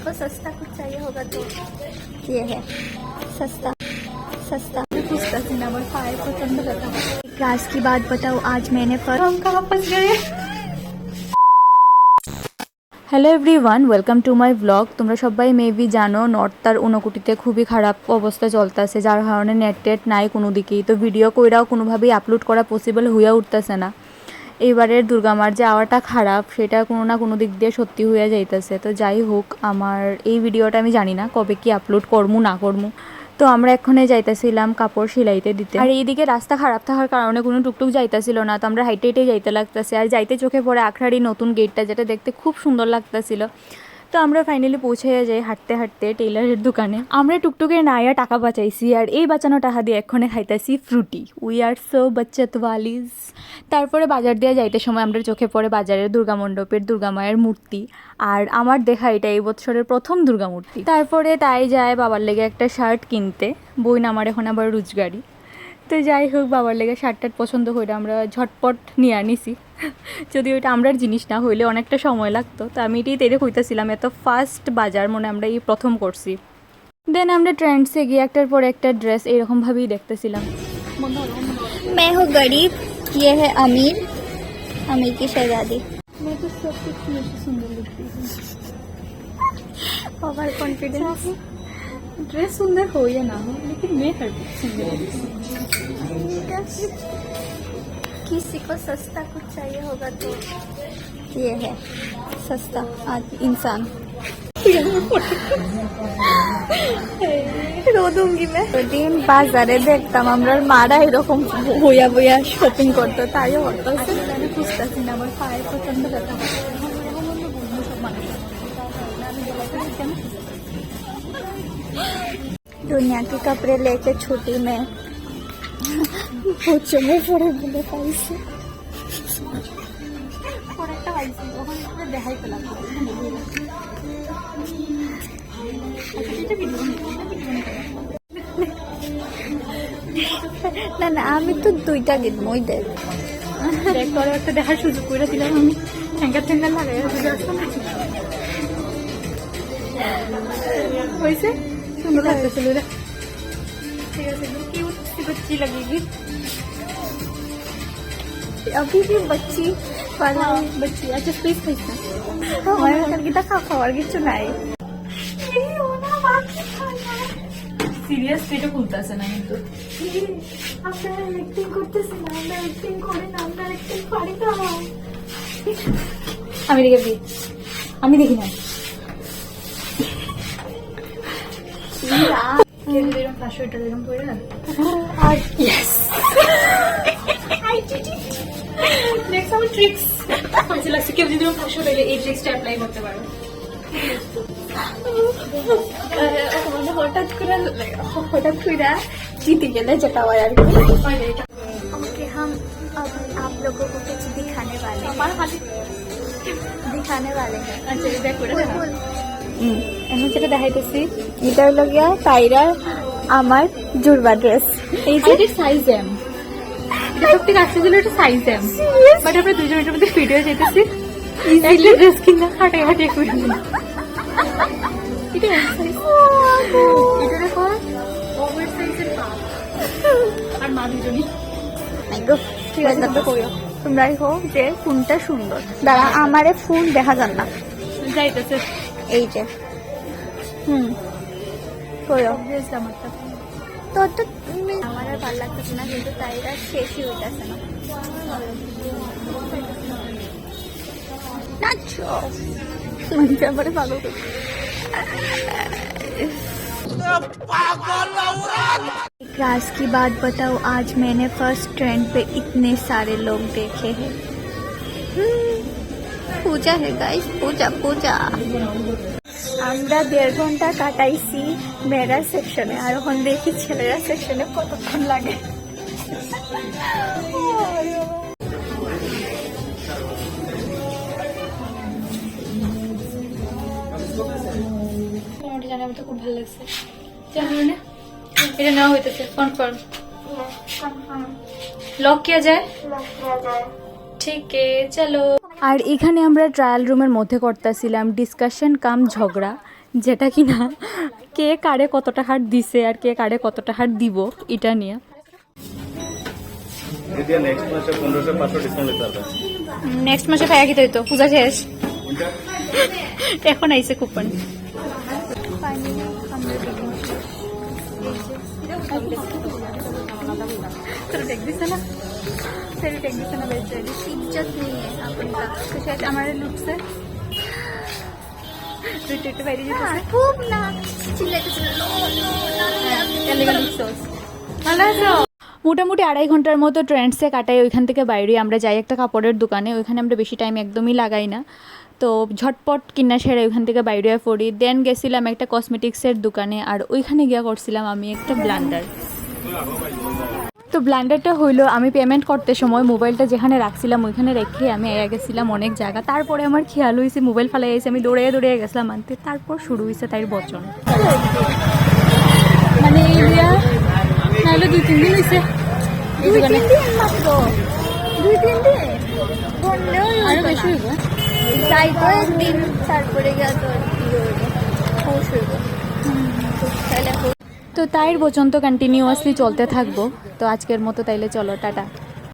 तो सस्ता कुछ चाहिए होगा तो ये है सस्ता सस्ता पसंद करता है। क्लास की बात बताओ, आज मैंने हम कहाँ फंस गए। Hello everyone, welcome to my blog. তোমরা সবাই মেবি জানো নর্থ আর ঊনকোটিতে খুবই খারাপ অবস্থা চলতেছে, যার কারণে নেট নাই কোনো দিকেই। তো ভিডিও কইরাও কোনোভাবেই আপলোড করা পসিবল হয়ে উঠতেছে না। এইবারের দুর্গামার যে আওয়াটা খারাপ সেটা কোনো না কোনো দিক দিয়ে সত্যি হয়ে যাইতেছে। তো যাই হোক, আমার এই ভিডিওটা আমি জানি না কবে কি আপলোড করমু না করমু। তো আমরা এক্ষণে যাইতেছিলাম কাপড় সেলাইতে দিতে, আর এইদিকে রাস্তা খারাপ থাকার কারণে কোনো টুকটুক যাইতেছিল না। তো আমরা হাইটে হেঁটে যাইতে লাগতেছে, আর যাইতে চোখে পড়ে আখড়ারি নতুন গেটটা, যেটা দেখতে খুব সুন্দর লাগতেছিল। তো আমরা ফাইনালি পৌঁছে যাই হাঁটতে হাঁটতে টেইলারের দোকানে। আমরা টুকটুকে নাইয়া টাকা বাঁচাইছি, আর এই বাঁচানো টাকা দিয়ে এক্ষণে খাইতেছি ফ্রুটি। উই আর সো বাচ্চাত ওয়ালিজ। তারপরে বাজার দিয়ে যাইতে সময় আমরা চোখে পড়ে বাজারের দুর্গা মণ্ডপের দুর্গা মায়ের মূর্তি, আর আমার দেখা এটা এই বছরের প্রথম দুর্গা মূর্তি। তারপরে তাই যায় বাবার লেগে একটা শার্ট কিনতে। বই আমার এখন আবার রোজগারি। তো যাই হোক, বাবার লেগে শার্ট পছন্দ করে আমরা ঝটপট নিয়ে আনিছি। যদি ওইটা আমরার জিনিস না হইলে অনেকটা সময় লাগতো। তো আমি এটাই তেরে কইতেছিলাম, এত ফার্স্ট বাজার মনে আমরা এই প্রথম করছি। দেন আমরা ট্রেন্ডসে গিয়ে একটার পর একটা ড্রেস এইরকমভাবেই দেখতেছিলাম। मैं हूँ गरीब, ये है अमीर, अमीर की शहजादी। मैं तो सब कुछ सुंदर लगती है। Over confidence. ड्रेस सुंदर हो या ना हो, लेकिन मैं हर सुंदर लगती हूँ। किसी को सस्ता कुछ चाहिए होगा तो ये है सस्ता आज इंसान। रो दूंगी मैं। तो दिन बाजारे देखताम আমরা মারা এরকম হইয়া বইয়া শপিং করতো, তাইও করতো। আমি খুঁজতেছি না, আমার পায়ে প্রচন্ড ব্যথা হয়। दुनिया के कपड़े लेके छुट्टी में पूछो में पड़े बोले पैसे একটা পাইছি, ওখান থেকে দেখাই পেলাম। না না, আমি তো দুইটা কিনবো। ওই দেখ দেখ, তোর একটা দেখার সুযোগ করে দিলাম আমি। ঠ্যাঙ্গার ঠ্যাঙ্গার লাগাই হয়েছে, সুন্দর লাগতেছিল। ঠিক আছে, কিউট बच्ची लगेगी। अभी भी बच्ची वाला बच्ची। अच्छा प्लीज खाइस कितना खाওয়ার কিছু নাই। সিরিয়াস পেটে খুলতেছে না কিন্তু। আপনারা অ্যাক্টিং করতেছেন, আমরা অ্যাক্টিং করি না, আমরা অ্যাক্টিং পারি না। আমি দেখি, আমি দেখি না। এরকম 500 টাকা এরকম পড়ে না। আর yes I did it. Next some tricks. হয়েছিল কেউ যদি 500 টাকা এই ট্রিক্সটা অ্যাপ্লাই করতে পারো। হঠাৎ করে जीत गए যেটা হয় আর কি। ओके, हम अब आप लोगों को कुछ दिखाने वाले हैं। আচ্ছা দেখো আমি যেটা দেখাইতেছি, এটা হলো গিয়া তাইরার আমার জুড়বা ড্রেস। এই যে সাইজ এম, এটা সত্যি কাছে ছিল, এটা সাইজ এম। বাট আমরা দুজনের মধ্যে ফিট হয়ে যেতেছি। ইজিলি ড্রেস কিনা হাঁটাই হাঁটিয়ে করে এটা এটা দেখো ওভার সাইজের পা আর মা দুজনই। ঠিক আছে, তোমরাই হোক যে ফোনটা সুন্দর। দাঁড়া, আমারে ফোন দেখা যান না। যাইতেছে এই যে কইও আমারটা তো তো আমার আর ভালো লাগতেছে না, কিন্তু তাইরা শেষই হইতেছে না। নাচো মনটা বড় ভালো। क्लास की बात बताओ, आज मैंने फर्स्ट ट्रेंड पे इतने सारे लोग देखे हैं। पूजा है गाइस, पूजा पूजा। আমরা 1.5 ঘন্টা কাটাইছি মেয়েরা সেকশনে, আর এখন দেখি ছেলেরা সেকশনে কতক্ষণ লাগে। জানি আমার তো খুব ভালো লাগছে। জানি না এটা নেওয়া হইতেছে, কনফার্ম লক কিয়া যায়। ঠিক আছে চলো। আর এখানে আমরা ট্রায়াল রুমের মধ্যে করতেছিলাম ডিসকাশন কাম ঝগড়া, যেটা কিনা কে কারে কত টাকার দিছে আর কে কারে কত টাকার দিব এটা নিয়ে। নেক্সট মাসে পাইয়া কি তো পূজা শেষ এখন আইছে কুপন। দেখতেছে না দেখতেছে না बेचारी इज्जत नहीं है अपनी का तो शायद हमारे लुक से रिटेट वेरी जी खूब ना चिल्लाते लो लो लो মোটামুটি 2.5 ঘন্টার মতো ট্রেন্ডসে কাটাই। ওইখান থেকে বাইরে আমরা যাই একটা কাপড়ের দোকানে, ওইখানে আমরা বেশি টাইম একদমই লাগাই না, তো ঝটপট কিনা সেরে ওইখান থেকে বাইরে পড়ি। দেন গেছিলাম একটা কসমেটিক্সের দোকানে, আর ওইখানে গিয়া করছিলাম আমি একটা ব্লান্ডার। তো ব্লান্ডারটা হইলো আমি পেমেন্ট করতে সময় মোবাইলটা যেখানে রাখছিলাম ওইখানে রেখে আমি আয়া গেছিলাম অনেক জায়গা। তারপরে আমার খেয়াল হয়েছে মোবাইল ফেলাই গেছে, আমি দৌড়ে দৌড়ে গেছিলাম আনতে। তারপর শুরু হয়েছে তাই বচন, মানে নাহলে 2-3 দিন হয়েছে মাত্র 2-3 দিন আরো বেশি হইব। যাই তো একদিন তারপরে গিয়া তো পৌঁছ হইব। তো তাইর বচন তো কন্টিনিউয়াসলি চলতে থাকবো। তো আজকের মতো তাইলে চলো টাটা।